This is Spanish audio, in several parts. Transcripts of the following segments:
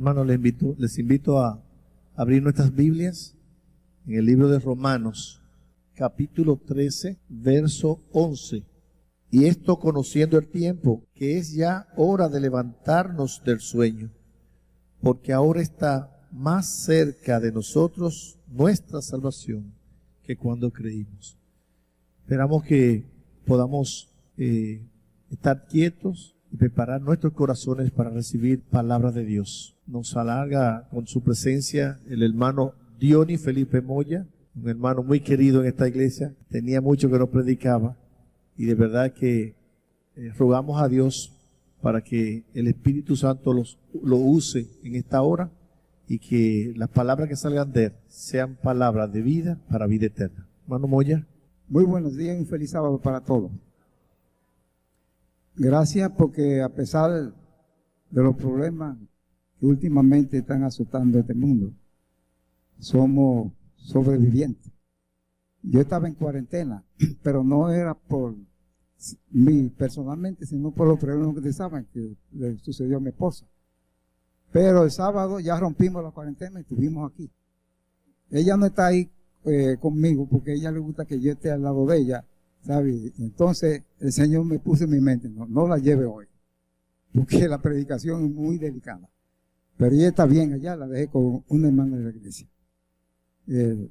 Hermanos, les invito a abrir nuestras Biblias en el libro de Romanos, capítulo 13, verso 11. Y esto conociendo el tiempo, que es ya hora de levantarnos del sueño, porque ahora está más cerca de nosotros nuestra salvación que cuando creímos. Esperamos que podamos estar quietos y preparar nuestros corazones para recibir palabra de Dios. Nos halaga con su presencia el hermano Diony Felipe Moya, un hermano muy querido en esta iglesia. Tenía mucho que nos predicaba y de verdad que rogamos a Dios para que el Espíritu Santo lo use en esta hora y que las palabras que salgan de él sean palabras de vida para vida eterna. Hermano Moya. Muy buenos días y un feliz sábado para todos. Gracias porque a pesar de los problemas que últimamente están azotando este mundo, somos sobrevivientes. Yo estaba en cuarentena, pero no era por mí personalmente, sino por los problemas que ustedes saben que le sucedió a mi esposa. Pero el sábado ya rompimos la cuarentena y estuvimos aquí. Ella no está ahí conmigo porque a ella le gusta que yo esté al lado de ella, ¿sabe? Entonces el Señor me puso en mi mente, no la lleve hoy, porque la predicación es muy delicada. Pero ella está bien allá, la dejé con una hermana de la iglesia. Le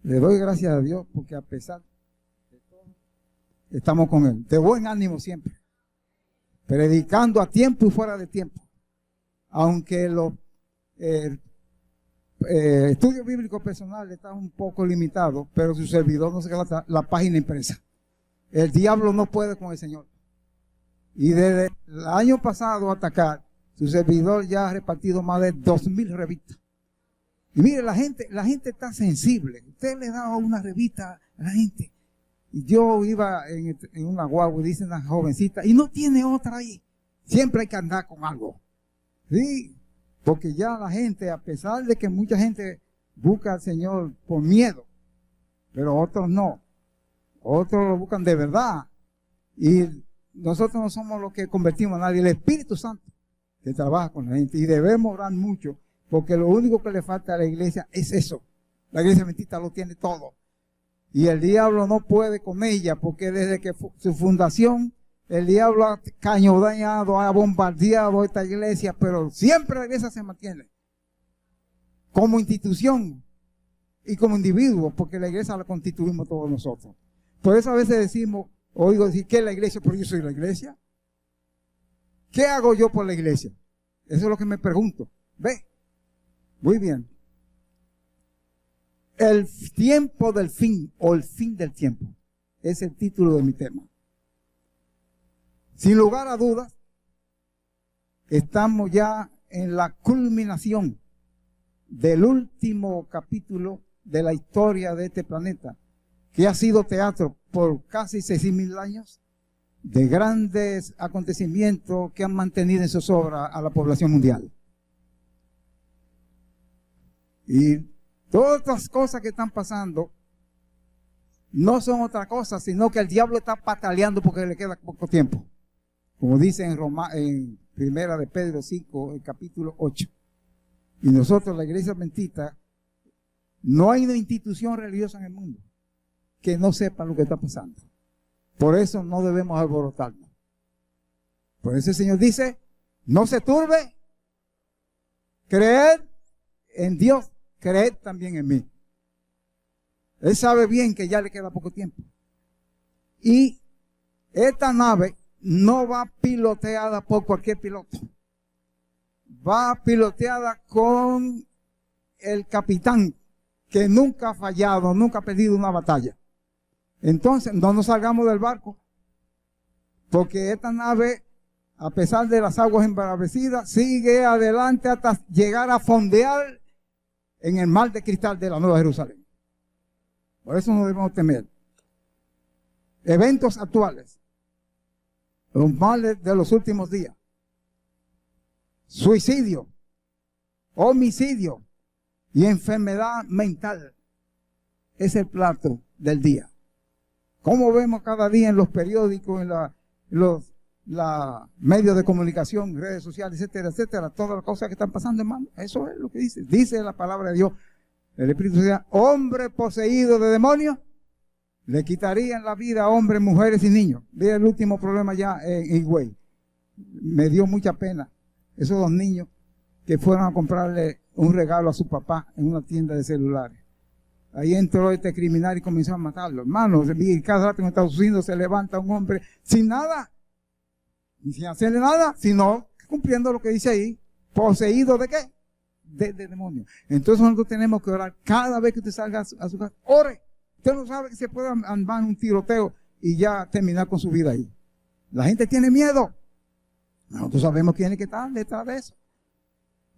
doy gracias a Dios porque a pesar de todo, estamos con Él. De buen ánimo siempre. Predicando a tiempo y fuera de tiempo. Aunque los estudios bíblicos personales están un poco limitados, pero su servidor no se queda la página impresa. El diablo no puede con el Señor. Y desde el año pasado hasta acá, su servidor ya ha repartido más de 2,000 revistas. Y mire, la gente está sensible. Usted le da una revista a la gente. Y yo iba en una guagua y dice una jovencita, y no tiene otra ahí. Siempre hay que andar con algo. Sí, porque ya la gente, a pesar de que mucha gente busca al Señor por miedo, pero otros no. Otros lo buscan de verdad. Y nosotros no somos los que convertimos a nadie. El Espíritu Santo que trabaja con la gente. Y debemos orar mucho. Porque lo único que le falta a la iglesia es eso. La iglesia adventista lo tiene todo. Y el diablo no puede con ella, porque desde que su fundación, el diablo ha cañoneado, ha bombardeado esta iglesia, pero siempre la iglesia se mantiene. Como institución y como individuo, porque la iglesia la constituimos todos nosotros. Por eso a veces decimos, oigo decir, ¿qué es la iglesia? Pero yo soy la iglesia. ¿Qué hago yo por la iglesia? Eso es lo que me pregunto. Ve. Muy bien. El tiempo del fin o el fin del tiempo es el título de mi tema. Sin lugar a dudas, estamos ya en la culminación del último capítulo de la historia de este planeta, que ha sido teatro por casi 6,000 años de grandes acontecimientos que han mantenido en zozobra a la población mundial. Y todas estas cosas que están pasando no son otra cosa, sino que el diablo está pataleando porque le queda poco tiempo. Como dice en Primera de Pedro 5, el capítulo 8. Y nosotros, la iglesia adventista, no hay una institución religiosa en el mundo que no sepa lo que está pasando. Por eso no debemos alborotarnos. Por eso el Señor dice, no se turbe, creed en Dios, creed también en mí. Él sabe bien que ya le queda poco tiempo. Y esta nave no va piloteada por cualquier piloto. Va piloteada con el capitán que nunca ha fallado, nunca ha perdido una batalla. Entonces, no nos salgamos del barco, porque esta nave, a pesar de las aguas embravecidas, sigue adelante hasta llegar a fondear en el mar de cristal de la Nueva Jerusalén. Por eso no debemos temer. Eventos actuales, los males de los últimos días, suicidio, homicidio y enfermedad mental, es el plato del día. Como vemos cada día en los periódicos, en los los medios de comunicación, redes sociales, etcétera, etcétera, todas las cosas que están pasando, hermano. Eso es lo que dice. Dice la palabra de Dios. El Espíritu sea hombre poseído de demonios, le quitarían la vida a hombres, mujeres y niños. Mira el último problema ya en Higüey. Me dio mucha pena. Esos dos niños que fueron a comprarle un regalo a su papá en una tienda de celulares. Ahí entró este criminal y comenzó a matarlo. Hermano, y cada rato en Estados Unidos se levanta un hombre sin nada, y sin hacerle nada, sino cumpliendo lo que dice ahí. ¿Poseído de qué? De demonios. Entonces nosotros tenemos que orar cada vez que usted salga a su casa. Ore. Usted no sabe que se puede andar en un tiroteo y ya terminar con su vida ahí. La gente tiene miedo. Nosotros sabemos quién es que está detrás de eso.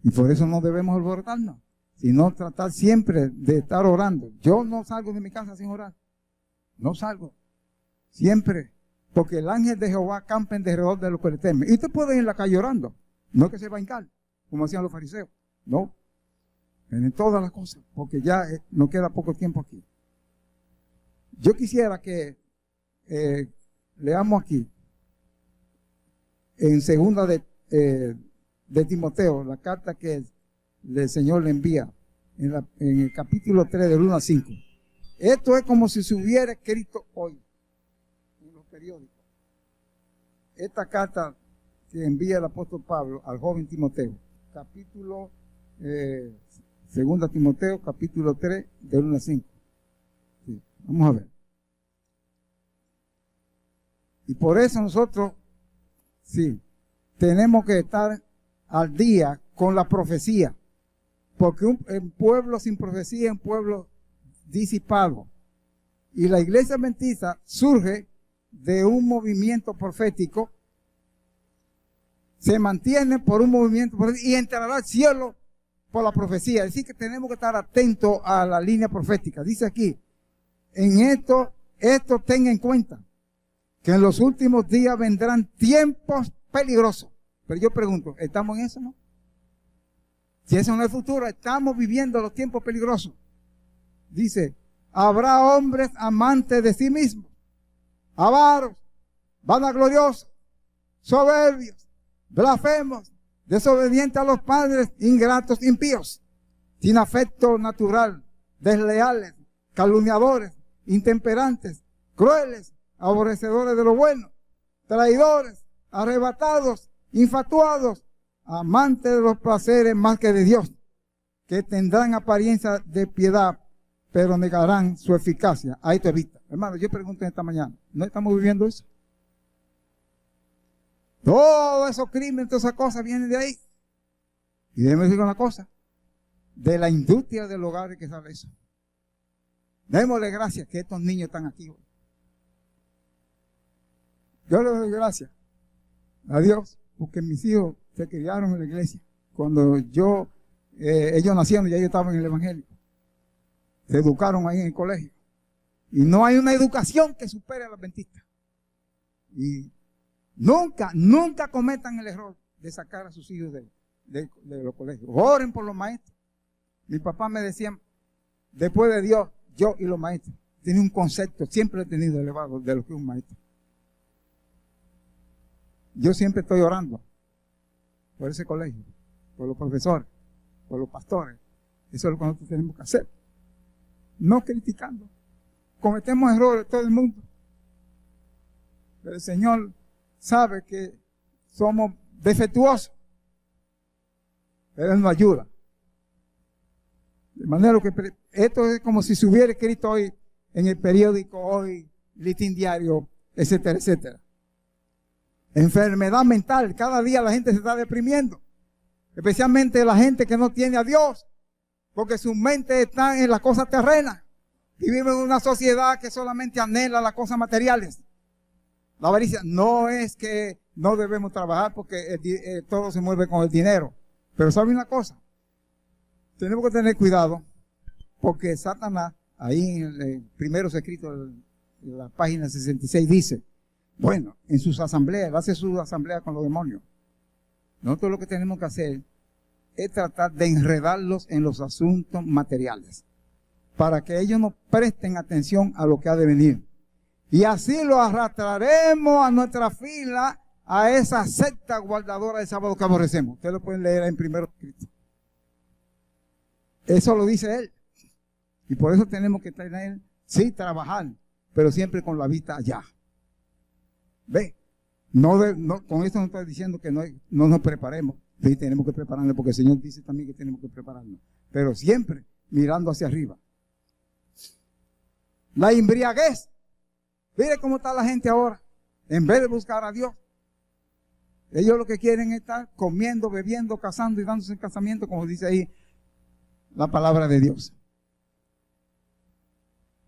Y por eso no debemos alborotarnos, sino tratar siempre de estar orando. Yo no salgo de mi casa sin orar. No salgo. Siempre. Porque el ángel de Jehová campa en derredor de los que le temen. Y usted puede ir en la calle orando. No es que se va a hincar, como hacían los fariseos. No. En todas las cosas. Porque ya nos queda poco tiempo aquí. Yo quisiera que leamos aquí. En segunda de Timoteo, la carta que el Señor le envía en el capítulo 3 del 1 al 5. Esto es como si se hubiera escrito hoy en los periódicos. Esta carta que envía el apóstol Pablo al joven Timoteo, capítulo 2 Timoteo, capítulo 3 del 1 al 5. Sí, vamos a ver. Y por eso nosotros, sí, tenemos que estar al día con la profecía, porque un pueblo sin profecía es un pueblo disipado. Y la iglesia adventista surge de un movimiento profético, se mantiene por un movimiento profético y entrará al cielo por la profecía. Es decir, que tenemos que estar atentos a la línea profética. Dice aquí, en esto tenga en cuenta que en los últimos días vendrán tiempos peligrosos. Pero yo pregunto, ¿estamos en eso, no? Si eso no es futuro, estamos viviendo los tiempos peligrosos. Dice, habrá hombres amantes de sí mismos, avaros, vanagloriosos, soberbios, blasfemos, desobedientes a los padres, ingratos, impíos, sin afecto natural, desleales, calumniadores, intemperantes, crueles, aborrecedores de lo bueno, traidores, arrebatados, infatuados, amantes de los placeres más que de Dios, que tendrán apariencia de piedad, pero negarán su eficacia. Ahí te vista. Hermano, yo pregunto esta mañana, ¿no estamos viviendo eso? Todos esos crímenes, todas esas cosas vienen de ahí. Y déjeme decir una cosa, de la industria del hogar es que sale eso. Démosle gracias que estos niños están aquí hoy. Yo le doy gracias a Dios porque mis hijos se criaron en la iglesia. Cuando ellos nacieron, ya yo estaba en el evangelio. Se educaron ahí en el colegio. Y no hay una educación que supere a la adventista. Y nunca cometan el error de sacar a sus hijos de los colegios. Oren por los maestros. Mi papá me decía, después de Dios, yo y los maestros. Tiene un concepto, siempre he tenido elevado de lo que es un maestro. Yo siempre estoy orando por ese colegio, por los profesores, por los pastores. Eso es lo que nosotros tenemos que hacer. No criticando. Cometemos errores todo el mundo. Pero el Señor sabe que somos defectuosos. Pero Él nos ayuda. De manera que esto es como si se hubiera escrito hoy en el periódico, hoy, listín diario, etcétera, etcétera. Enfermedad mental. Cada día la gente se está deprimiendo. Especialmente la gente que no tiene a Dios. Porque su mente está en las cosas terrenas. Y vive en una sociedad que solamente anhela las cosas materiales. La avaricia no es que no debemos trabajar porque todo se mueve con el dinero. Pero ¿sabe una cosa? Tenemos que tener cuidado porque Satanás, ahí en el primero escrito en la página 66 dice, bueno, en sus asambleas, él hace su asamblea con los demonios. Nosotros lo que tenemos que hacer es tratar de enredarlos en los asuntos materiales para que ellos no presten atención a lo que ha de venir. Y así lo arrastraremos a nuestra fila a esa secta guardadora del sábado que aborrecemos. Ustedes lo pueden leer en 1 Cristo. Eso lo dice él. Y por eso tenemos que tener, sí, trabajar, pero siempre con la vista allá. ¿Ve? Con esto no estoy diciendo que no nos preparemos. Sí, tenemos que prepararnos porque el Señor dice también que tenemos que prepararnos. Pero siempre mirando hacia arriba. La embriaguez. Mire cómo está la gente ahora. En vez de buscar a Dios. Ellos lo que quieren es estar comiendo, bebiendo, casando y dándose en casamiento, como dice ahí la palabra de Dios.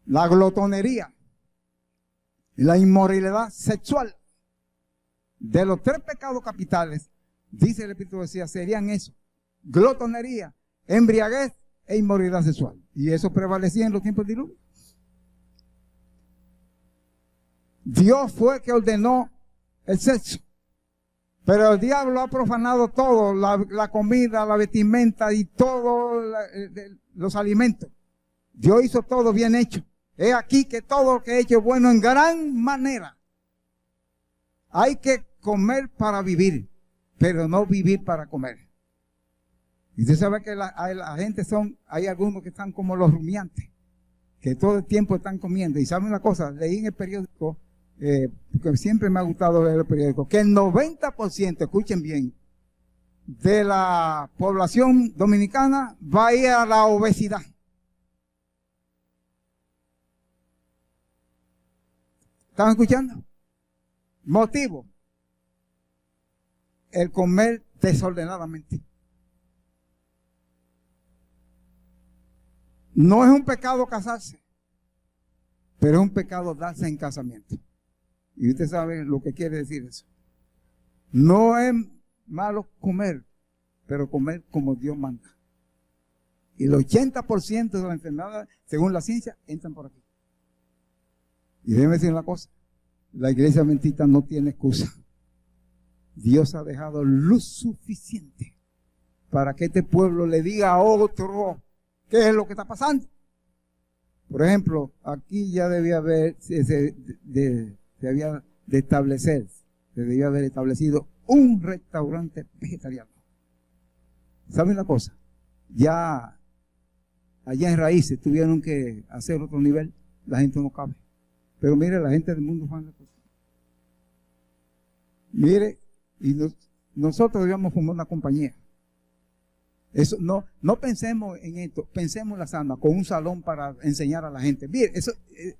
La glotonería y la inmoralidad sexual. De los 3 pecados capitales, dice el Espíritu decía, serían eso: glotonería, embriaguez e inmoralidad sexual. Y eso prevalecía en los tiempos del diluvio. Dios fue el que ordenó el sexo. Pero el diablo ha profanado todo, la comida, la vestimenta y todos los alimentos. Dios hizo todo bien hecho. Es aquí que todo lo que he hecho es bueno en gran manera. Hay que comer para vivir, pero no vivir para comer. Y usted sabe que la gente hay algunos que están como los rumiantes, que todo el tiempo están comiendo. Y saben una cosa, leí en el periódico, porque siempre me ha gustado leer el periódico, que el 90%, escuchen bien, de la población dominicana va a ir a la obesidad. ¿Están escuchando? Motivo: el comer desordenadamente. No es un pecado casarse, pero es un pecado darse en casamiento. Y usted sabe lo que quiere decir eso. No es malo comer, pero comer como Dios manda. Y el 80% de las enfermedades, según la ciencia, entran por aquí. Y déjeme decir una cosa: la iglesia adventista no tiene excusa. Dios ha dejado luz suficiente para que este pueblo le diga a otro qué es lo que está pasando. Por ejemplo, aquí ya debía haber, se debía haber establecido un restaurante vegetariano. ¿Saben una cosa? Ya allá en Raíces tuvieron que hacer otro nivel, la gente no cabe. Pero mire, la gente del mundo fan. Mire, y nosotros debíamos formar una compañía. Eso, no pensemos en esto, pensemos en la sana, con un salón para enseñar a la gente. Mire, eso,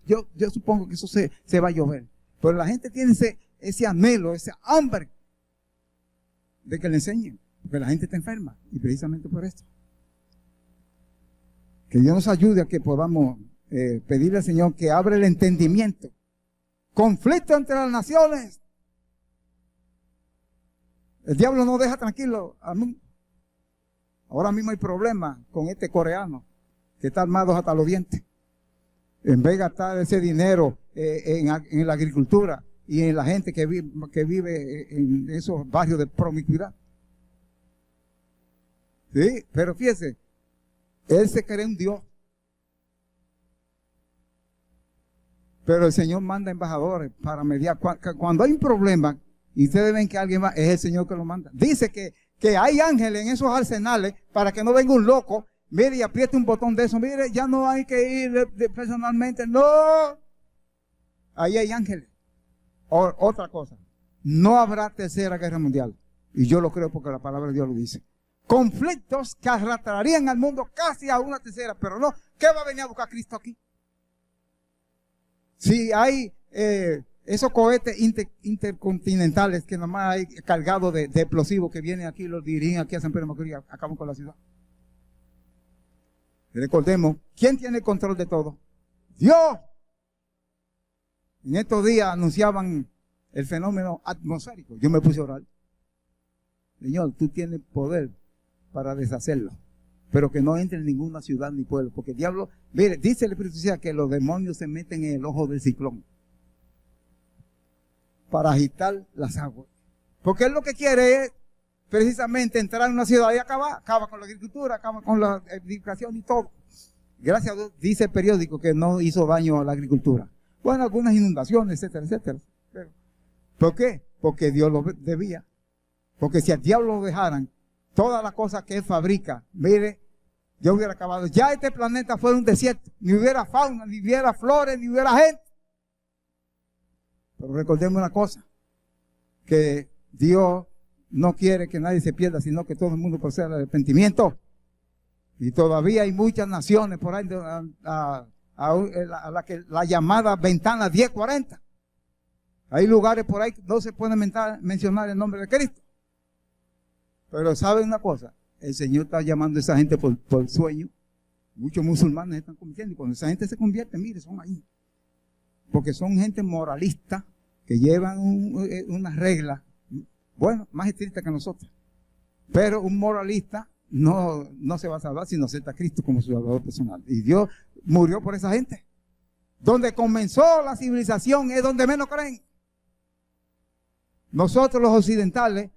yo supongo que eso se va a llover. Pero la gente tiene ese anhelo, ese hambre de que le enseñen. Porque la gente está enferma. Y precisamente por esto. Que Dios nos ayude a que podamos pedirle al Señor que abra el entendimiento. Conflicto entre las naciones. El diablo no deja tranquilo al mundo. Ahora mismo hay problemas con este coreano que está armado hasta los dientes. En vez de gastar ese dinero en la agricultura y en la gente que vive en esos barrios de promiscuidad. Sí, pero fíjese, él se cree un Dios. Pero el Señor manda embajadores para mediar. Cuando hay un problema y ustedes ven que alguien va, es el Señor que lo manda. Dice que hay ángeles en esos arsenales para que no venga un loco, mire y apriete un botón de eso. Mire, ya no hay que ir personalmente. No. Ahí hay ángeles. Otra cosa. No habrá tercera guerra mundial. Y yo lo creo porque la palabra de Dios lo dice. Conflictos que arrastrarían al mundo casi a una tercera. Pero no. ¿Qué va a venir a buscar Cristo aquí? Si hay esos cohetes intercontinentales que nomás hay cargados de explosivos que vienen aquí, los dirigen aquí a San Pedro de Macorís, acaban con la ciudad. Recordemos, ¿quién tiene el control de todo? ¡Dios! En estos días anunciaban el fenómeno atmosférico. Yo me puse a orar. Señor, tú tienes poder para deshacerlo, pero que no entre en ninguna ciudad ni pueblo, porque el diablo, mire, dice el Espíritu Santo que los demonios se meten en el ojo del ciclón para agitar las aguas, porque él lo que quiere es precisamente entrar en una ciudad y acaba con la agricultura, acaba con la edificación y todo. Gracias a Dios, dice el periódico que no hizo daño a la agricultura. Bueno, algunas inundaciones, etcétera, etcétera. ¿Por qué? Porque Dios lo debía. Porque si al diablo lo dejaran, todas las cosas que él fabrica, mire, ya hubiera acabado. Ya este planeta fuera un desierto. Ni hubiera fauna, ni hubiera flores, ni hubiera gente. Pero recordemos una cosa, que Dios no quiere que nadie se pierda, sino que todo el mundo proceda al arrepentimiento. Y todavía hay muchas naciones por ahí a la llamada ventana 1040. Hay lugares por ahí que no se puede mencionar el nombre de Cristo. Pero ¿saben una cosa? El Señor está llamando a esa gente por sueño. Muchos musulmanes están convirtiendo. Y cuando esa gente se convierte, mire, son ahí. Porque son gente moralista que llevan una regla, bueno, más estricta que nosotros. Pero un moralista no se va a salvar si no acepta a Cristo como su salvador personal. Y Dios murió por esa gente. Donde comenzó la civilización es donde menos creen. Nosotros los occidentales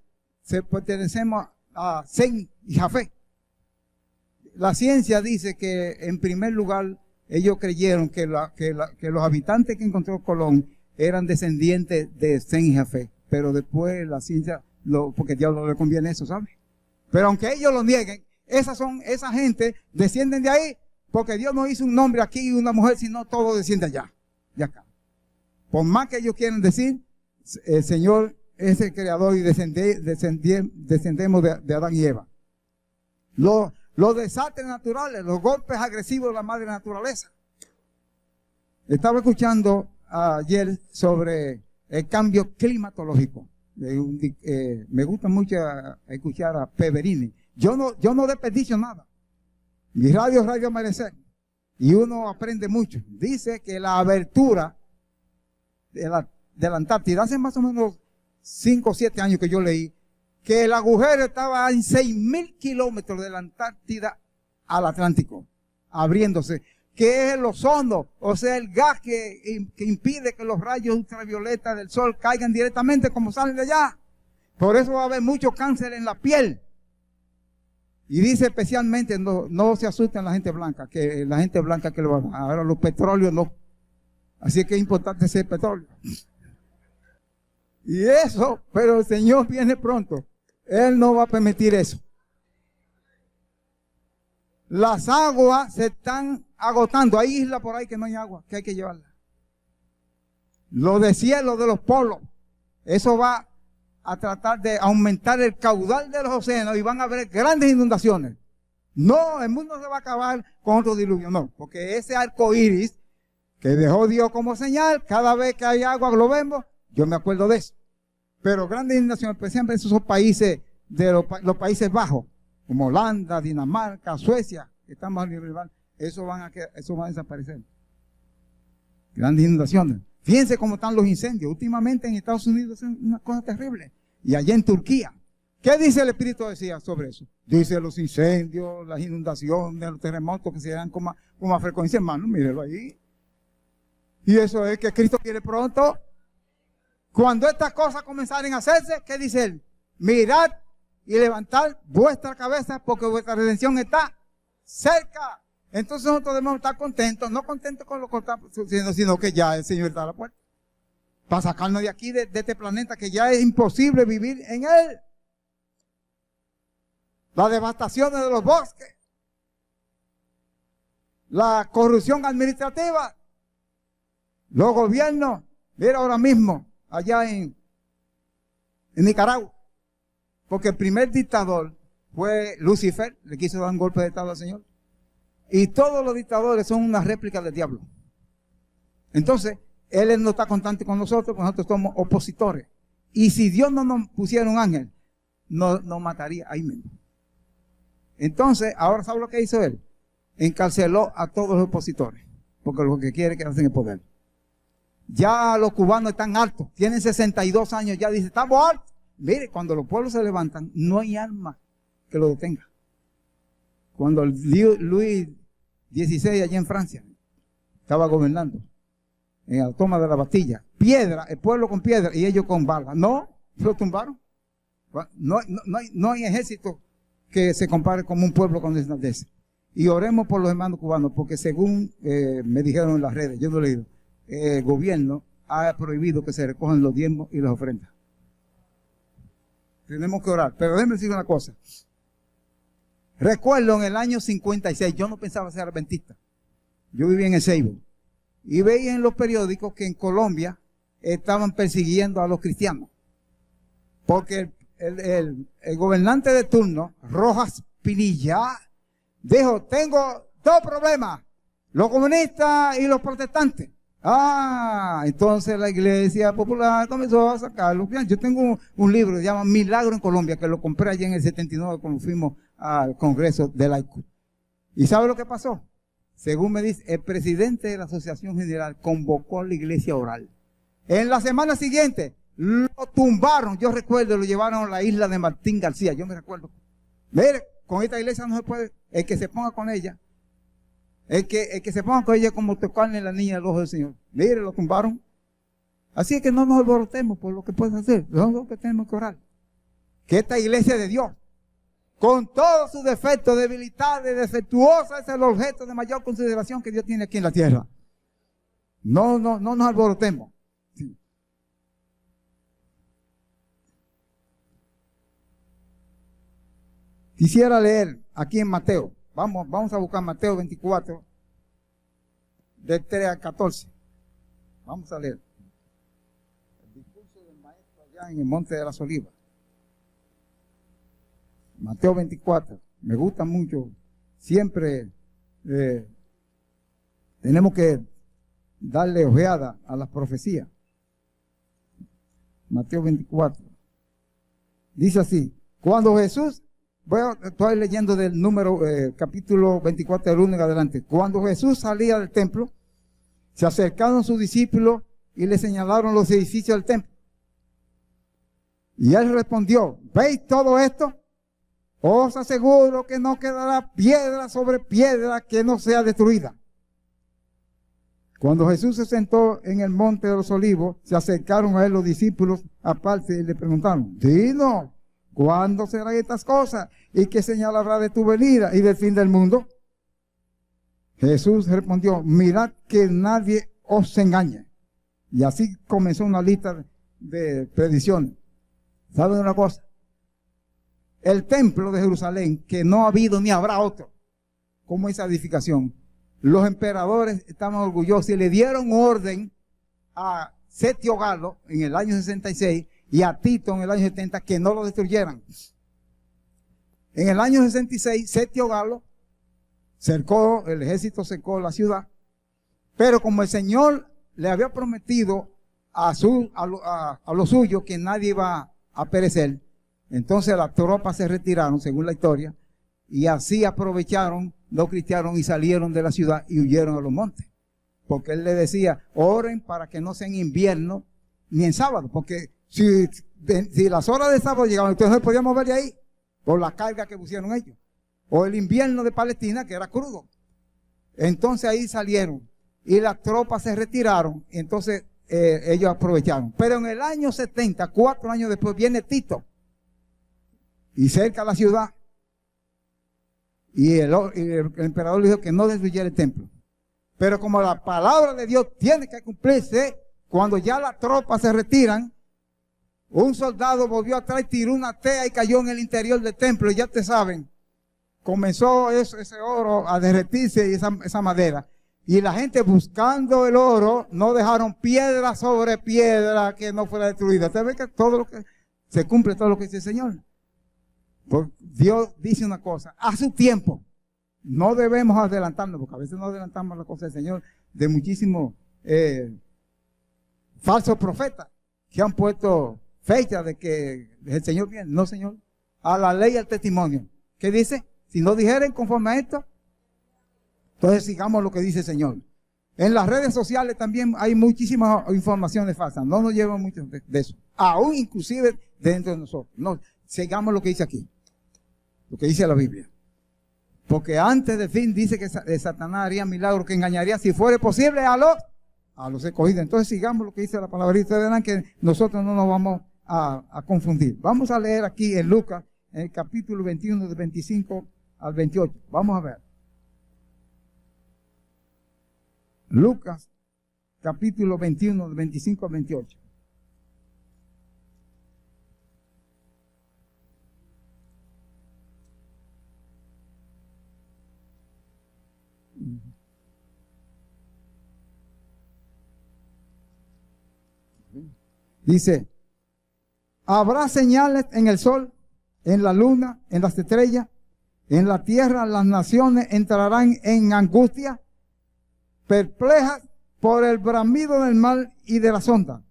pertenecemos a Sem y Jafé. La ciencia dice que en primer lugar ellos creyeron que los habitantes que encontró Colón eran descendientes de Sem y Jafé. Pero después la ciencia, porque al diablo le conviene eso, ¿sabe? Pero aunque ellos lo nieguen, esa gente descienden de ahí, porque Dios no hizo un hombre aquí y una mujer, sino todo desciende allá, de acá. Por más que ellos quieran decir, el Señor es el creador y descendemos de Adán y Eva. Los desastres naturales, los golpes agresivos de la madre naturaleza. Estaba escuchando ayer sobre el cambio climatológico. Me gusta mucho escuchar a Peverini. Yo no desperdicio nada. Mi radio Amanecer. Y uno aprende mucho. Dice que la abertura de la Antártida, hace más o menos 5 o 7 años que yo leí, que el agujero estaba en 6,000 kilómetros de la Antártida al Atlántico, abriéndose, que es el ozono, o sea, el gas que impide que los rayos ultravioletas del sol caigan directamente como salen de allá. Por eso va a haber mucho cáncer en la piel. Y dice especialmente, no se asusten la gente blanca, que la gente blanca que lo va a dar. Ahora los petróleos no. Así que es importante ser petróleo. Y eso, pero el Señor viene pronto. Él no va a permitir eso. Las aguas se están agotando. Hay islas por ahí que no hay agua, que hay que llevarla. Los deshielos de los polos. Eso va a tratar de aumentar el caudal de los océanos y van a haber grandes inundaciones. No, el mundo se va a acabar con otro diluvio, no. Porque ese arco iris que dejó Dios como señal, cada vez que hay agua lo vemos, yo me acuerdo de eso. Pero grandes inundaciones, por ejemplo, esos son países de los Países Bajos, como Holanda, Dinamarca, Suecia, que están bajo el nivel, eso va a desaparecer. Grandes inundaciones. Fíjense cómo están los incendios. Últimamente en Estados Unidos es una cosa terrible. Y allá en Turquía. ¿Qué dice el Espíritu decía sobre eso? Dice los incendios, las inundaciones, los terremotos que se dan con más frecuencia, hermano. Mírelo ahí. Y eso es que Cristo quiere pronto. Cuando estas cosas comenzaren a hacerse, ¿qué dice él? Mirad y levantad vuestra cabeza porque vuestra redención está cerca. Entonces nosotros debemos estar contentos, no contentos con lo que estamos sucediendo, sino que ya el Señor está a la puerta. Para sacarnos de aquí, de este planeta que ya es imposible vivir en él. Las devastaciones de los bosques. La corrupción administrativa. Los gobiernos. Mira ahora mismo, allá en Nicaragua. Porque el primer dictador fue Lucifer, le quiso dar un golpe de estado al Señor. Y todos los dictadores son una réplica del diablo. Entonces, él no está constante con nosotros, porque nosotros somos opositores. Y si Dios no nos pusiera un ángel, nos mataría ahí mismo. Entonces, ahora ¿sabe lo que hizo él? Encarceló a todos los opositores, porque lo que quiere es quedarse en el poder. Ya los cubanos están hartos, tienen 62 años, ya dice, estamos hartos. Mire, cuando los pueblos se levantan, no hay arma que lo detenga. Cuando Luis XVI allá en Francia estaba gobernando, en la toma de la Bastilla, piedra, el pueblo con piedra y ellos con balas. No, lo tumbaron. No hay ejército que se compare como un pueblo con ese. Y oremos por los hermanos cubanos, porque según me dijeron en las redes, yo no he leído, el gobierno ha prohibido que se recojan los diezmos y las ofrendas. Tenemos que orar. Pero déjenme decir una cosa. Recuerdo en el año 56, yo no pensaba ser adventista. Yo vivía en el Ceibo. Y veía en los periódicos que en Colombia estaban persiguiendo a los cristianos. Porque el gobernante de turno, Rojas Pinilla, dijo, tengo dos problemas, los comunistas y los protestantes. Entonces la Iglesia Popular comenzó a sacarlos. Yo tengo un libro que se llama Milagro en Colombia, que lo compré allí en el 79 cuando fuimos al Congreso de Laico. ¿Y sabe lo que pasó? Según me dice, el presidente de la Asociación General convocó a la iglesia a orar. En la semana siguiente lo tumbaron, yo recuerdo, lo llevaron a la isla de Martín García, yo me recuerdo. Mire, con esta iglesia no se puede, el que se ponga con ella, el que se ponga con ella como tocarle la niña del ojo del Señor. Mire, lo tumbaron. Así es que no nos alborotemos por lo que puede hacer, lo que tenemos que orar. Que esta iglesia de Dios, con todos sus defectos, debilidades, defectuosa, es el objeto de mayor consideración que Dios tiene aquí en la tierra. No nos alborotemos. Sí. Quisiera leer aquí en Mateo. Vamos a buscar Mateo 24, del 3 al 14. Vamos a leer. El discurso del maestro allá en el Monte de las Olivas. Mateo 24, me gusta mucho, siempre tenemos que darle ojeada a las profecías. Mateo 24, dice así, cuando Jesús, estoy leyendo del número, capítulo 24 del 1 en adelante, cuando Jesús salía del templo, se acercaron sus discípulos y le señalaron los edificios del templo. Y él respondió, ¿veis todo esto? Os aseguro que no quedará piedra sobre piedra que no sea destruida. Cuando Jesús se sentó en el monte de los olivos, se acercaron a él los discípulos aparte y le preguntaron, dinos, ¿cuándo serán estas cosas? ¿Y qué señal habrá de tu venida y del fin del mundo? Jesús respondió, mirad que nadie os engañe. Y así comenzó una lista de predicciones. ¿Saben una cosa? El templo de Jerusalén, que no ha habido ni habrá otro, como esa edificación. Los emperadores estaban orgullosos y le dieron orden a Setio Galo en el año 66 y a Tito en el año 70 que no lo destruyeran. En el año 66, Setio Galo el ejército cercó la ciudad, pero como el Señor le había prometido a los suyos que nadie iba a perecer, entonces las tropas se retiraron, según la historia, y así aprovecharon los cristianos y salieron de la ciudad y huyeron a los montes. Porque él le decía, oren para que no sea en invierno ni en sábado, porque si las horas de sábado llegaban, entonces no podíamos mover de ahí, por la carga que pusieron ellos. O el invierno de Palestina, que era crudo. Entonces ahí salieron y las tropas se retiraron, y entonces ellos aprovecharon. Pero en el año 70, 4 años después, viene Tito, y cerca de la ciudad, y el emperador le dijo que no destruyera el templo. Pero como la palabra de Dios tiene que cumplirse, cuando ya las tropas se retiran, un soldado volvió atrás, tiró una tea y cayó en el interior del templo, y ya te saben, comenzó ese oro a derretirse y esa madera. Y la gente buscando el oro, no dejaron piedra sobre piedra que no fuera destruida. Usted ve que se cumple todo lo que dice el Señor. Porque Dios dice una cosa, a su tiempo. No debemos adelantarnos, porque a veces no adelantamos la cosa del Señor, de muchísimos falsos profetas que han puesto fecha de que el Señor viene. No, Señor, a la ley y al testimonio. ¿Qué dice? Si no dijeren conforme a esto, entonces sigamos lo que dice el Señor. En las redes sociales también hay muchísimas informaciones falsas. No nos llevan mucho de eso. Aún inclusive dentro de nosotros. No, sigamos lo que dice aquí. Lo que dice la Biblia. Porque antes del fin dice que Satanás haría milagros, que engañaría, si fuera posible, a los escogidos. Entonces sigamos lo que dice la palabra. Y ustedes verán que nosotros no nos vamos a confundir. Vamos a leer aquí en Lucas, en el capítulo 21, del 25 al 28. Vamos a ver. Lucas, capítulo 21, 25 al 28. Dice, habrá señales en el sol, en la luna, en las estrellas, en la tierra. Las naciones entrarán en angustia, perplejas por el bramido del mar y de las ondas.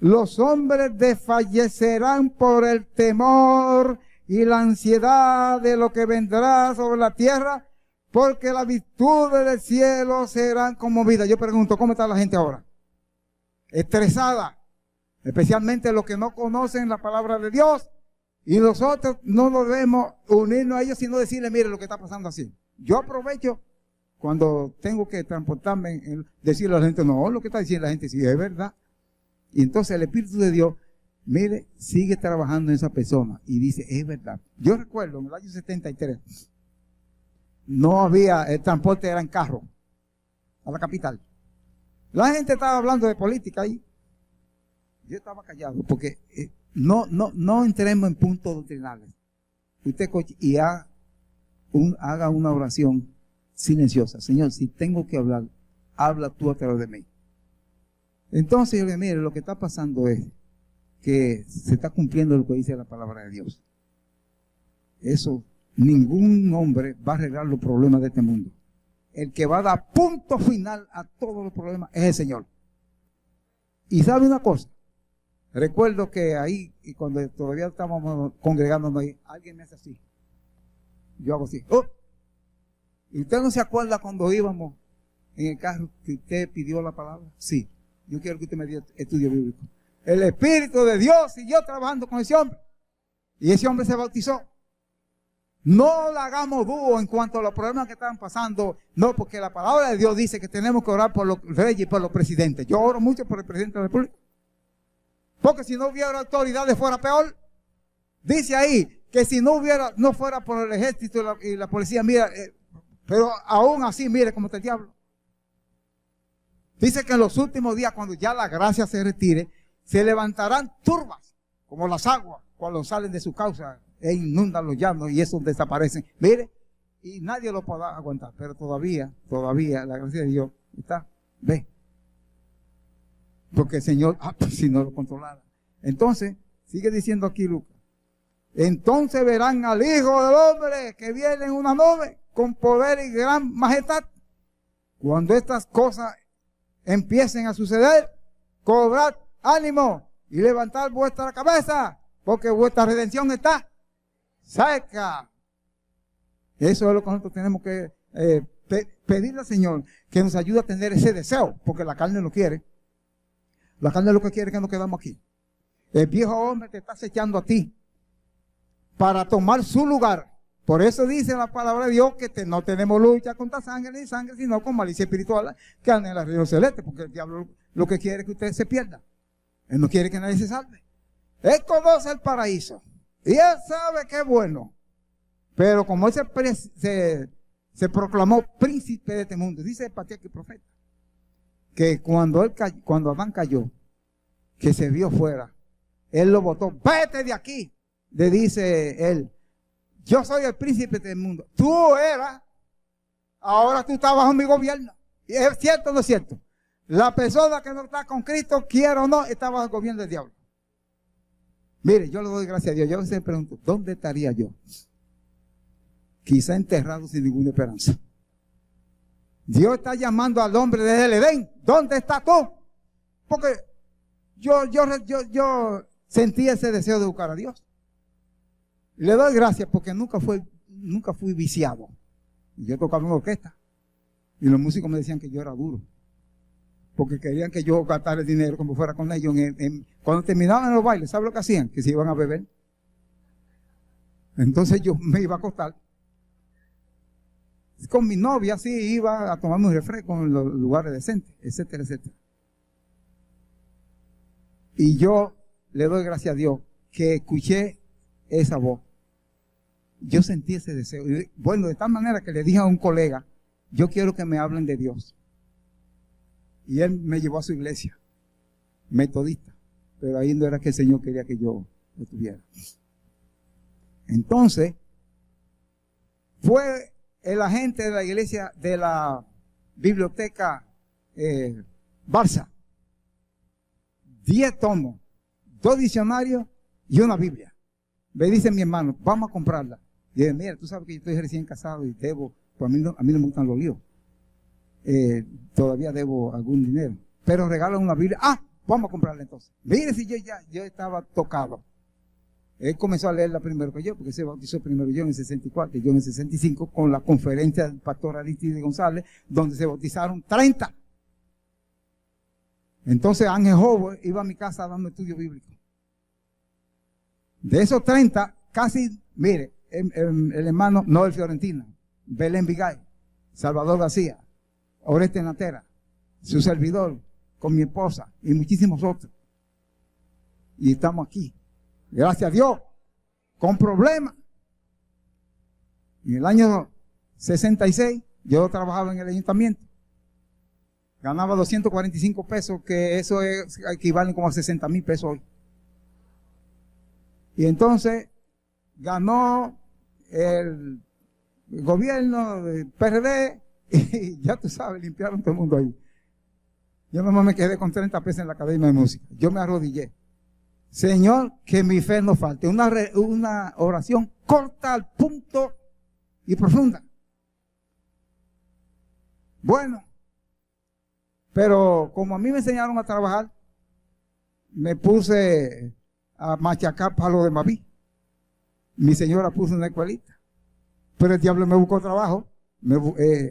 Los hombres desfallecerán por el temor y la ansiedad de lo que vendrá sobre la tierra, porque las virtudes del cielo serán conmovidas. Yo pregunto, ¿cómo está la gente ahora? Estresada. Especialmente los que no conocen la palabra de Dios, y nosotros no debemos unirnos a ellos, sino decirle, mire lo que está pasando así. Yo aprovecho cuando tengo que transportarme, decirle a la gente, no, lo que está diciendo la gente sí es verdad. Y entonces el Espíritu de Dios, mire, sigue trabajando en esa persona y dice, es verdad. Yo recuerdo en el año 73, no había, el transporte era en carro a la capital. La gente estaba hablando de política ahí. Yo estaba callado porque no entremos en puntos doctrinales. Usted coche y haga una oración silenciosa. Señor, si tengo que hablar, habla tú a través de mí. Entonces yo le digo, mire, lo que está pasando es que se está cumpliendo lo que dice la palabra de Dios. Eso, ningún hombre va a arreglar los problemas de este mundo. El que va a dar punto final a todos los problemas es el Señor. Y sabe una cosa, recuerdo que ahí, y cuando todavía estábamos congregándonos ahí, alguien me hace así. Yo hago así. ¡Oh! ¿Y usted no se acuerda cuando íbamos en el carro que usted pidió la palabra? Sí. Yo quiero que usted me diga estudio bíblico. El Espíritu de Dios siguió trabajando con ese hombre. Y ese hombre se bautizó. No le hagamos dúo en cuanto a los problemas que están pasando. No, porque la palabra de Dios dice que tenemos que orar por los reyes y por los presidentes. Yo oro mucho por el presidente de la República. Porque si no hubiera autoridades fuera peor. Dice ahí que si no fuera por el ejército y la policía, mira, pero aún así, mire cómo está el diablo. Dice que en los últimos días, cuando ya la gracia se retire, se levantarán turbas, como las aguas, cuando salen de su causa e inundan los llanos y esos desaparecen. Mire, y nadie lo podrá aguantar, pero todavía, la gracia de Dios está, ve. Porque el Señor, pues si no lo controlara. Entonces, sigue diciendo aquí Lucas. Entonces verán al Hijo del Hombre que viene en una nube con poder y gran majestad. Cuando estas cosas empiecen a suceder, cobrad ánimo y levantad vuestra cabeza, porque vuestra redención está cerca. Eso es lo que nosotros tenemos que pedirle al Señor, que nos ayude a tener ese deseo, porque la carne lo quiere. La carne lo que quiere es que nos quedamos aquí. El viejo hombre te está acechando a ti para tomar su lugar. Por eso dice la palabra de Dios que no tenemos lucha contra sangre ni sangre, sino con malicia espiritual que anda en la región celeste, porque el diablo lo que quiere es que usted se pierda. Él no quiere que nadie se salve. Él conoce el paraíso y él sabe que es bueno. Pero como él se proclamó príncipe de este mundo, dice el patriarca y profeta, que cuando Adán cayó, que se vio fuera, él lo botó. Vete de aquí, le dice él. Yo soy el príncipe del mundo. Tú eras, ahora tú estás bajo mi gobierno. ¿Y es cierto o no es cierto? La persona que no está con Cristo, quiera o no, está bajo el gobierno del diablo. Mire, yo le doy gracias a Dios. Yo me pregunto, ¿dónde estaría yo? Quizá enterrado sin ninguna esperanza. Dios está llamando al hombre desde el Edén. ¿Dónde estás tú? Porque yo sentí ese deseo de buscar a Dios. Le doy gracias porque nunca fui viciado. Yo tocaba en orquesta y los músicos me decían que yo era duro, porque querían que yo gastara el dinero como fuera con ellos. Cuando terminaban los bailes, ¿sabes lo que hacían? Que se iban a beber. Entonces yo me iba a acostar. Con mi novia sí iba a tomarme un refresco en los lugares decentes, etcétera, etcétera. Y yo le doy gracias a Dios que escuché esa voz. Yo sentí ese deseo. Y bueno, de tal manera que le dije a un colega, yo quiero que me hablen de Dios. Y él me llevó a su iglesia, metodista. Pero ahí no era que el Señor quería que yo estuviera. Entonces, fue el agente de la iglesia, de la biblioteca Barça. 10 tomos, 2 diccionarios y una Biblia. Me dice mi hermano, vamos a comprarla. Y dije, mira, tú sabes que yo estoy recién casado y debo, pues a mí no me gustan los líos. Todavía debo algún dinero. Pero regalan una Biblia. Ah, vamos a comprarla entonces. Mire si yo estaba tocado. Él comenzó a leerla primero que yo, porque se bautizó primero yo en el 64 y yo en el 65 con la conferencia del pastor Aristide González, donde se bautizaron 30. Entonces Ángel Howard iba a mi casa dando estudio bíblico. De esos 30, casi, mire, el hermano Noel Fiorentina, Belén Vigay, Salvador García, Oreste Natera, su servidor, con mi esposa y muchísimos otros. Y estamos aquí, gracias a Dios, con problemas. En el año 66, yo trabajaba en el ayuntamiento. Ganaba 245 pesos, que eso equivale como a 60,000 pesos hoy. Y entonces ganó el gobierno del PRD y ya tú sabes, limpiaron todo el mundo ahí. Yo nomás me quedé con 30 pesos en la Academia de Música. Yo me arrodillé. Señor, que mi fe no falte. Una oración corta al punto y profunda. Bueno, pero como a mí me enseñaron a trabajar, me puse a machacar palo de Maví. Mi señora puso una escuelita. Pero el diablo me buscó trabajo.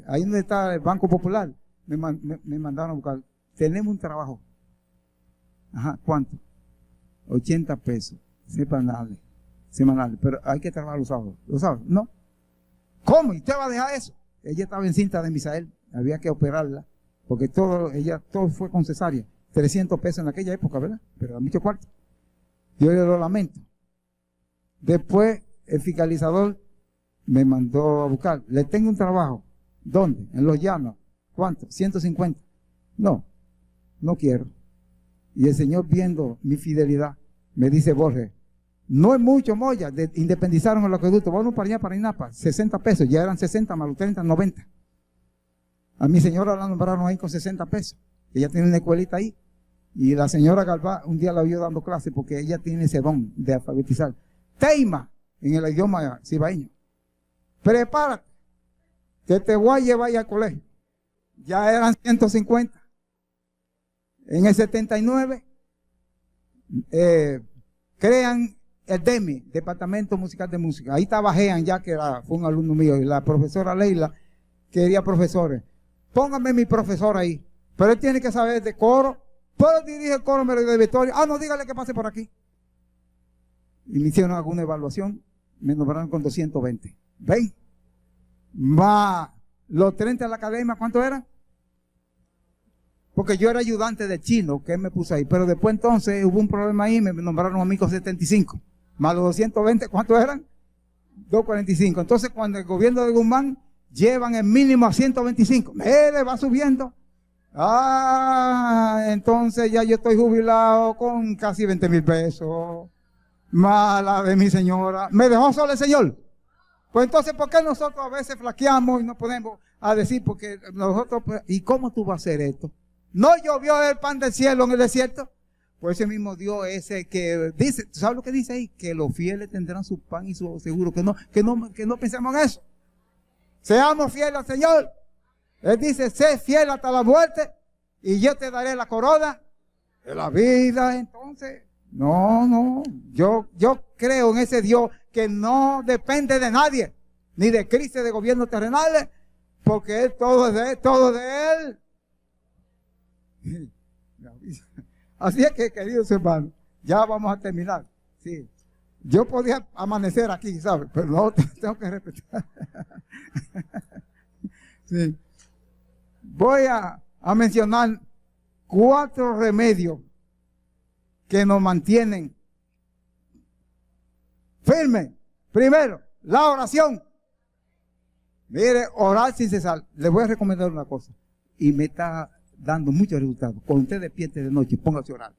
Ahí donde está el Banco Popular, me mandaron a buscar. Tenemos un trabajo. Ajá, ¿cuánto? 80 pesos semanales. Pero hay que trabajar los sábados. ¿Los sábados? No. ¿Cómo? ¿Y usted va a dejar eso? Ella estaba encinta de Misael. Había que operarla. Porque todo fue con cesárea. 300 pesos en aquella época, ¿verdad? Pero a mucho cuarto. Yo le lo lamento. Después, el fiscalizador me mandó a buscar. Le tengo un trabajo. ¿Dónde? En Los Llanos. ¿Cuánto? 150. No quiero. Y el Señor, viendo mi fidelidad, me dice, Borges, no es mucho, Moya, independizaron el acueducto, vamos para allá, para Inapa, 60 pesos, ya eran 60 más los 30, 90. A mi señora la nombraron ahí con 60 pesos. Ella tiene una escuelita ahí. Y la señora Galvá un día la vio dando clase porque ella tiene ese don de alfabetizar. Teima, en el idioma cibaeño. Prepárate, que te voy a llevar al colegio. Ya eran 150. En el 79, crean el DEMI, Departamento Musical de Música. Ahí estaba Jean, ya que fue un alumno mío, y la profesora Leila quería profesores. Póngame mi profesor ahí. Pero él tiene que saber de coro. Pero dirige el coro de Victoria. No, dígale que pase por aquí. Y me hicieron alguna evaluación. Me nombraron con 220. ¿Ven? Más los 30 de la academia, ¿cuánto eran? Porque yo era ayudante de chino, que él me puso ahí. Pero después entonces hubo un problema ahí, me nombraron a mí con 75. Más los 220, ¿cuánto eran? 245. Entonces cuando el gobierno de Guzmán llevan el mínimo a 125. Mire, va subiendo. Entonces ya yo estoy jubilado con casi 20,000 pesos. Mala de mi señora. ¿Me dejó solo el Señor? Pues entonces, ¿por qué nosotros a veces flaqueamos y no podemos decir? Porque nosotros, ¿y cómo tú vas a hacer esto? ¿No llovió el pan del cielo en el desierto? Pues ese mismo Dios ese que dice, ¿tú sabes lo que dice ahí? Que los fieles tendrán su pan y su seguro. Que no pensemos en eso. Seamos fieles al Señor. Él dice, sé fiel hasta la muerte y yo te daré la corona de la vida. Entonces, no, yo creo en ese Dios que no depende de nadie, ni de crisis de gobiernos terrenales, porque Él todo es de Él. Así es que, queridos hermanos, ya vamos a terminar. Sí. Yo podía amanecer aquí, ¿sabes? Pero no, tengo que respetar. Sí. Voy a mencionar 4 remedios que nos mantienen firmes. Primero, la oración. Mire, orar sin cesar. Les voy a recomendar una cosa. Y meta dando muchos resultados. Cuando usted despierte de noche, póngase a orar.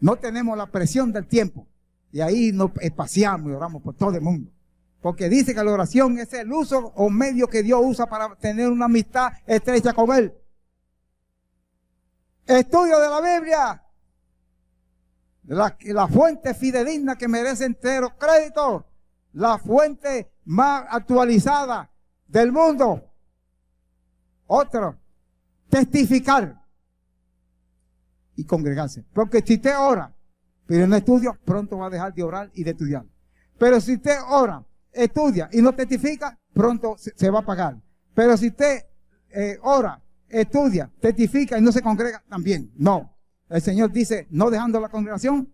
No tenemos la presión del tiempo. Y ahí nos espaciamos y oramos por todo el mundo. Porque dice que la oración es el uso o medio que Dios usa para tener una amistad estrecha con Él. Estudio de la Biblia. La fuente fidedigna que merece entero crédito. La fuente más actualizada del mundo. Otro, testificar y congregarse. Porque si usted ora, pero no estudia, pronto va a dejar de orar y de estudiar. Pero si usted ora, estudia y no testifica, pronto se va a apagar. Pero si usted ora, estudia, testifica y no se congrega, también. No. El Señor dice, no dejando la congregación,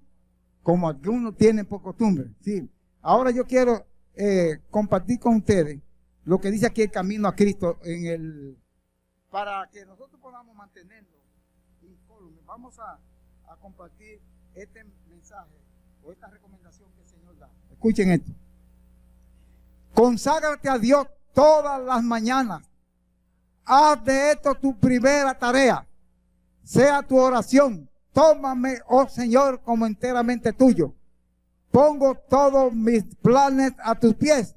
como algunos tienen por costumbre. Sí. Ahora yo quiero compartir con ustedes lo que dice aquí el camino a Cristo para que nosotros podamos mantenerlo incólume. Vamos a compartir este mensaje o esta recomendación que el Señor da. Escuchen esto. Conságrate a Dios todas las mañanas. Haz de esto tu primera tarea. Sea tu oración. Tómame, oh Señor, como enteramente tuyo. Pongo todos mis planes a tus pies.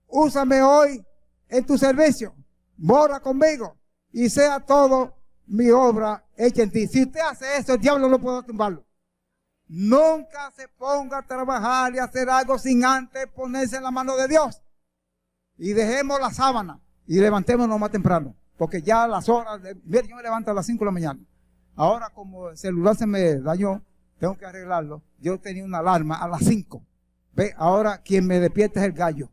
Úsame hoy en tu servicio. Mora conmigo y sea todo mi obra hecha en ti. Si usted hace eso, el diablo no puede tumbarlo. Nunca se ponga a trabajar y hacer algo sin antes ponerse en la mano de Dios. Y dejemos la sábana y levantémonos más temprano. Porque ya las horas, mire, yo me levanto a las 5 de la mañana. Ahora como el celular se me dañó, tengo que arreglarlo. Yo tenía una alarma a las 5. Ve, ahora quien me despierta es el gallo.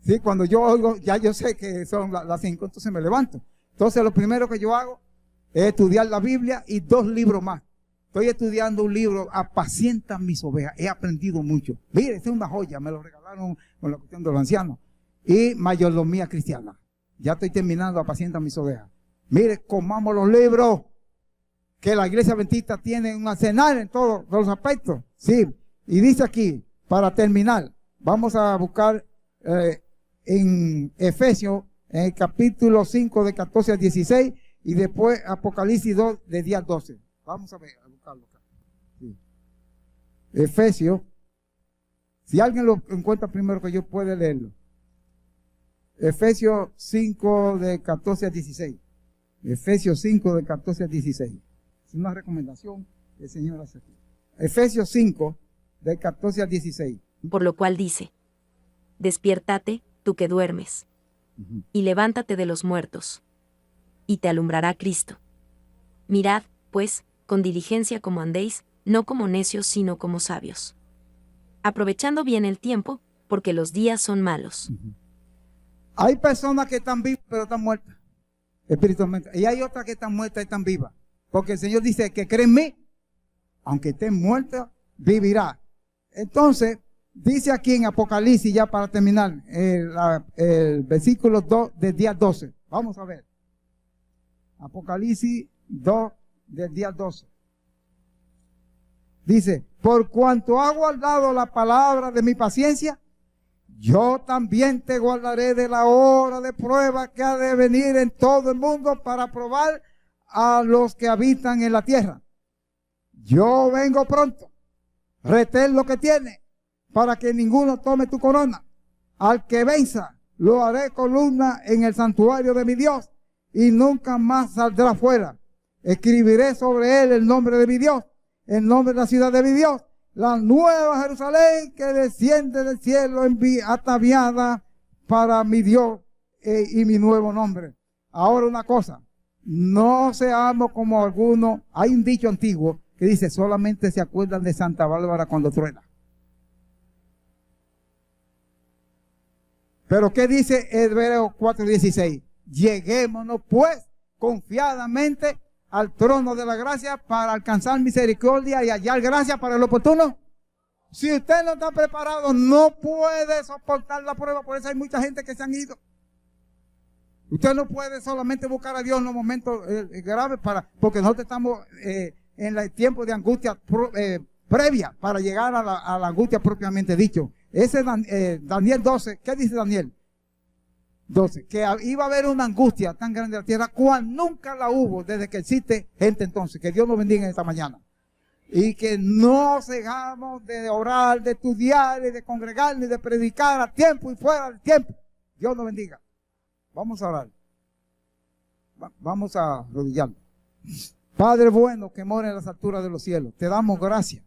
Sí, cuando yo oigo, ya yo sé que son las 5, entonces me levanto. Entonces lo primero que yo hago es estudiar la Biblia y 2 libros más. Estoy estudiando un libro, Apacienta mis ovejas. He aprendido mucho. Mire, esta es una joya, me lo regalaron con la cuestión de los ancianos. Y Mayordomía Cristiana. Ya estoy terminando Apacienta mis ovejas. Mire, comamos los libros que la iglesia adventista tiene un arsenal en todos los aspectos. Sí, y dice aquí, para terminar, vamos a buscar en Efesios, en el capítulo 5 de 14 al 16 y después Apocalipsis 2 de 10 al 12. Vamos a ver, a buscarlo acá. Sí. Efesios, si alguien lo encuentra primero que yo pueda leerlo. Efesios 5 de 14 al 16. Efesios 5 de 14 al 16. Es una recomendación que el Señor hace aquí. Efesios 5 de 14 al 16. Por lo cual dice, despiértate, tú que duermes, y levántate de los muertos, y te alumbrará Cristo. Mirad, pues, con diligencia como andéis, no como necios, sino como sabios, aprovechando bien el tiempo, porque los días son malos. Hay personas que están vivas, pero están muertas, espiritualmente. Y hay otras que están muertas y están vivas. Porque el Señor dice que cree en mí, aunque esté muerto, vivirá. Entonces, dice aquí en Apocalipsis, ya para terminar, el versículo 2 del día 12. Vamos a ver. Apocalipsis 2 del día 12. Dice, por cuanto ha guardado la palabra de mi paciencia, yo también te guardaré de la hora de prueba que ha de venir en todo el mundo para probar a los que habitan en la tierra. Yo vengo pronto. Retén lo que tiene, para que ninguno tome tu corona. Al que venza, lo haré columna en el santuario de mi Dios, y nunca más saldrá fuera. Escribiré sobre él el nombre de mi Dios, el nombre de la ciudad de mi Dios, la nueva Jerusalén que desciende del cielo ataviada para mi Dios y mi nuevo nombre. Ahora una cosa, no seamos como algunos. Hay un dicho antiguo que dice, solamente se acuerdan de Santa Bárbara cuando truena. Pero ¿qué dice Hebreos 4:16? Lleguémonos pues confiadamente al trono de la gracia para alcanzar misericordia y hallar gracia para el oportuno. Si usted no está preparado, no puede soportar la prueba. Por eso hay mucha gente que se han ido. Usted no puede solamente buscar a Dios en los momentos graves, porque nosotros estamos en el tiempo de angustia previa para llegar a la angustia propiamente dicho. Ese Daniel 12, ¿qué dice Daniel? 12. Que iba a haber una angustia tan grande en la tierra cual nunca la hubo desde que existe gente entonces. Que Dios nos bendiga en esta mañana. Y que no dejamos de orar, de estudiar, y de congregar, ni de predicar a tiempo y fuera del tiempo. Dios nos bendiga. Vamos a orar. Vamos a arrodillarnos. Padre bueno que mora en las alturas de los cielos, te damos gracias.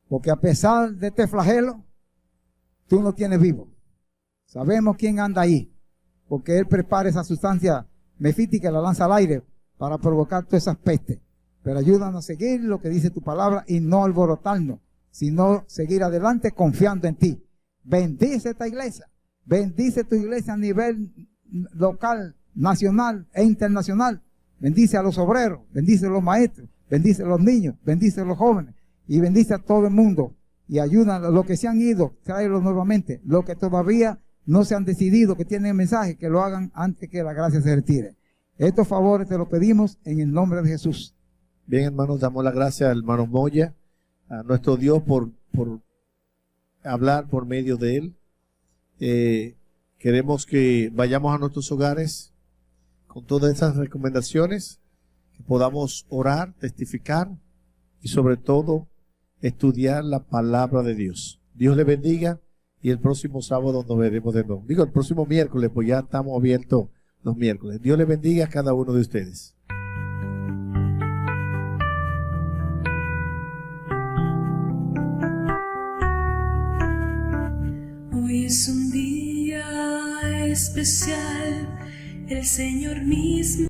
Porque a pesar de este flagelo, tú nos tienes vivo. Sabemos quién anda ahí. Porque Él prepara esa sustancia mefítica y la lanza al aire para provocar todas esas pestes. Pero ayúdanos a seguir lo que dice tu palabra y no alborotarnos, sino seguir adelante confiando en ti. Bendice esta iglesia. Bendice tu iglesia a nivel local, nacional e internacional. Bendice a los obreros, bendice a los maestros, bendice a los niños, bendice a los jóvenes y bendice a todo el mundo. Y ayuda a los que se han ido, tráelos nuevamente. Los que todavía no se han decidido, que tienen mensaje, que lo hagan antes que la gracia se retire. Estos favores te los pedimos en el nombre de Jesús. Bien, hermanos, damos las gracias al hermano Moya, a nuestro Dios por hablar por medio de él. Queremos que vayamos a nuestros hogares con todas esas recomendaciones, que podamos orar, testificar y sobre todo estudiar la palabra de Dios. Dios le bendiga y el próximo sábado nos veremos de nuevo. Digo, el próximo miércoles, pues ya estamos abiertos los miércoles. Dios le bendiga a cada uno de ustedes. Hoy es un día especial, el Señor mismo